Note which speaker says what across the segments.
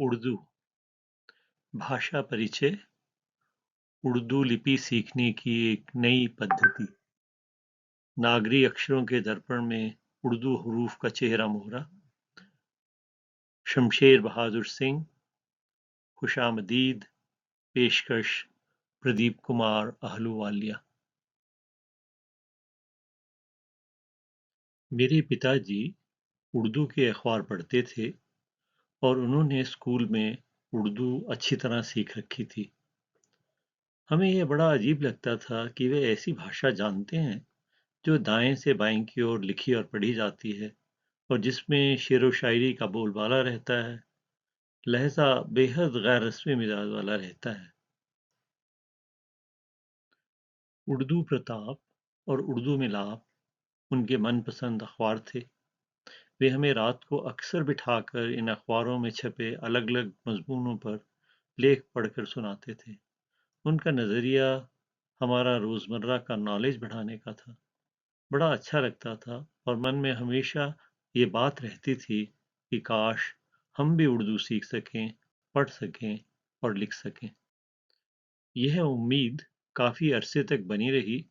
Speaker 1: उर्दू भाषा परिचय। उर्दू लिपि सीखने की एक नई पद्धति। नागरी अक्षरों के दर्पण में उर्दू हुरूफ का चेहरा मोहरा। शमशेर बहादुर सिंह। खुशामदीद। पेशकश प्रदीप कुमार अहलूवालिया। मेरे पिताजी उर्दू के अखबार पढ़ते थे और उन्होंने स्कूल में उर्दू अच्छी तरह सीख रखी थी। हमें यह बड़ा अजीब लगता था कि वे ऐसी भाषा जानते हैं जो दाएं से बाएं की ओर लिखी और पढ़ी जाती है और जिसमें शेर व शायरी का बोलबाला रहता है। लहजा बेहद गैर रस्मी मिजाज वाला रहता है। उर्दू प्रताप और उर्दू मिलाप उनके मनपसंद अखबार थे। वे हमें रात को अक्सर बिठाकर इन अखबारों में छपे अलग अलग मजमूनों पर लेख पढ़कर सुनाते थे। उनका नज़रिया हमारा रोज़मर्रा का नॉलेज बढ़ाने का था। बड़ा अच्छा लगता था और मन में हमेशा ये बात रहती थी कि काश हम भी उर्दू सीख सकें, पढ़ सकें और लिख सकें। यह उम्मीद काफ़ी अरसे तक बनी रही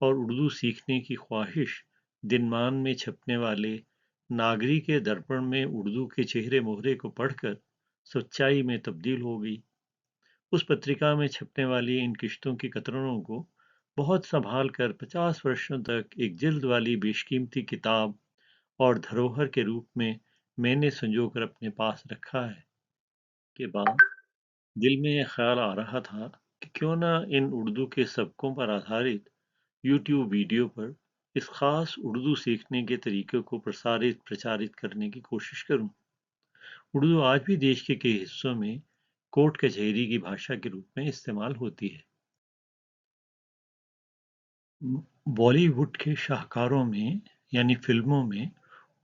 Speaker 1: और उर्दू सीखने की ख्वाहिश दिनमान में छपने वाले नागरी के दर्पण में उर्दू के चेहरे मोहरे को पढ़कर सच्चाई में तब्दील हो गई। उस पत्रिका में छपने वाली इन किश्तों की कतरनों को बहुत संभाल कर 50 वर्षों तक एक जिल्द वाली बेशकीमती किताब और धरोहर के रूप में मैंने संजोकर अपने पास रखा है। के बाद दिल में यह ख्याल आ रहा था कि क्यों ना इन उर्दू के सबकों पर आधारित यूट्यूब वीडियो पर इस खास उर्दू सीखने के तरीके को प्रसारित प्रचारित करने की कोशिश करूं। उर्दू आज भी देश के कई हिस्सों में कोर्ट कचहरी की भाषा के रूप में इस्तेमाल होती है। बॉलीवुड के शाहकारों में यानी फिल्मों में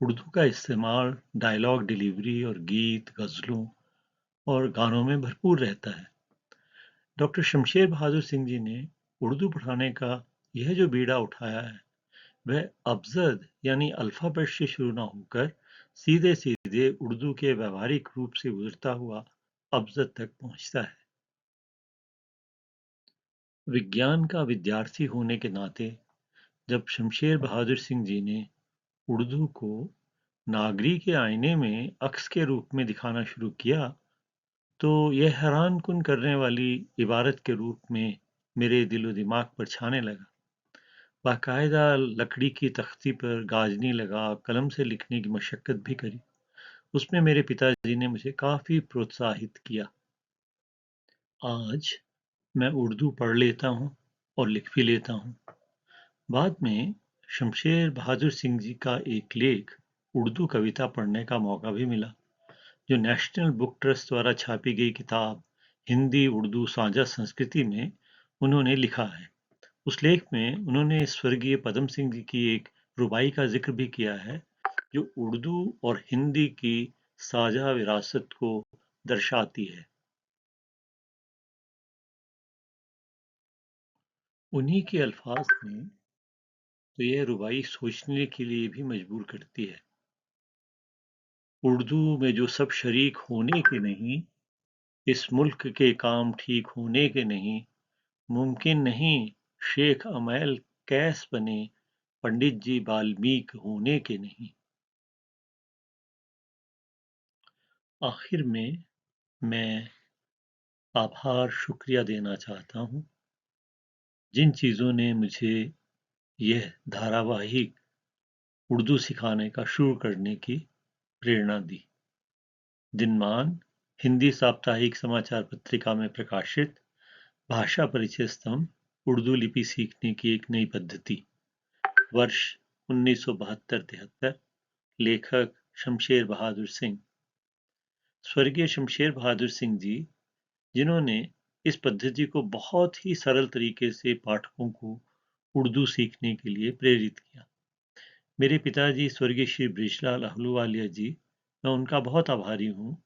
Speaker 1: उर्दू का इस्तेमाल डायलॉग डिलीवरी और गीत, गज़लों और गानों में भरपूर रहता है। डॉक्टर शमशेर बहादुर सिंह जी ने उर्दू पढ़ाने का यह जो बीड़ा उठाया है, वह अबजद यानी अल्फ़ाबेट से शुरू न होकर सीधे-सीधे उर्दू के व्यावहारिक रूप से गुजरता हुआ अबजद तक पहुंचता है। विज्ञान का विद्यार्थी होने के नाते जब शमशेर बहादुर सिंह जी ने उर्दू को नागरी के आईने में अक्स के रूप में दिखाना शुरू किया, तो यह हैरान कुन करने वाली इबारत के रूप में मेरे दिलो दिमाग पर छाने लगा। बाकायदा लकड़ी की तख्ती पर गाजनी लगा कलम से लिखने की मशक्कत भी करी। उसमें मेरे पिताजी ने मुझे काफ़ी प्रोत्साहित किया। आज मैं उर्दू पढ़ लेता हूँ और लिख भी लेता हूँ। बाद में शमशेर बहादुर सिंह जी का एक लेख उर्दू कविता पढ़ने का मौका भी मिला, जो नेशनल बुक ट्रस्ट द्वारा छापी गई किताब हिंदी उर्दू साझा संस्कृति में उन्होंने लिखा है। उस लेख में उन्होंने स्वर्गीय पदम सिंह जी की एक रुबाई का जिक्र भी किया है, जो उर्दू और हिंदी की साझा विरासत को दर्शाती है। उन्हीं के अल्फाज में तो यह रुबाई सोचने के लिए भी मजबूर करती है। उर्दू में जो सब शरीक होने के नहीं, इस मुल्क के काम ठीक होने के नहीं, मुमकिन नहीं शेख अमैल कैस बने, पंडित जी बाल्मीक होने के नहीं। आखिर में मैं आभार शुक्रिया देना चाहता हूँ जिन चीज़ों ने मुझे यह धारावाहिक उर्दू सिखाने का शुरू करने की प्रेरणा दी। दिनमान हिंदी साप्ताहिक समाचार पत्रिका में प्रकाशित भाषा परिचय स्तंभ उर्दू लिपि सीखने की एक नई पद्धति, वर्ष 1972-73। लेखक शमशेर बहादुर सिंह। स्वर्गीय शमशेर बहादुर सिंह जी, जिन्होंने इस पद्धति को बहुत ही सरल तरीके से पाठकों को उर्दू सीखने के लिए प्रेरित किया। मेरे पिताजी स्वर्गीय श्री बृजलाल अहलूवालिया जी, मैं उनका बहुत आभारी हूँ।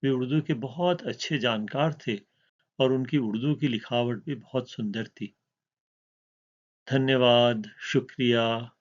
Speaker 1: वे उर्दू के बहुत अच्छे जानकार थे और उनकी उर्दू की लिखावट भी बहुत सुंदर थी। धन्यवाद, शुक्रिया।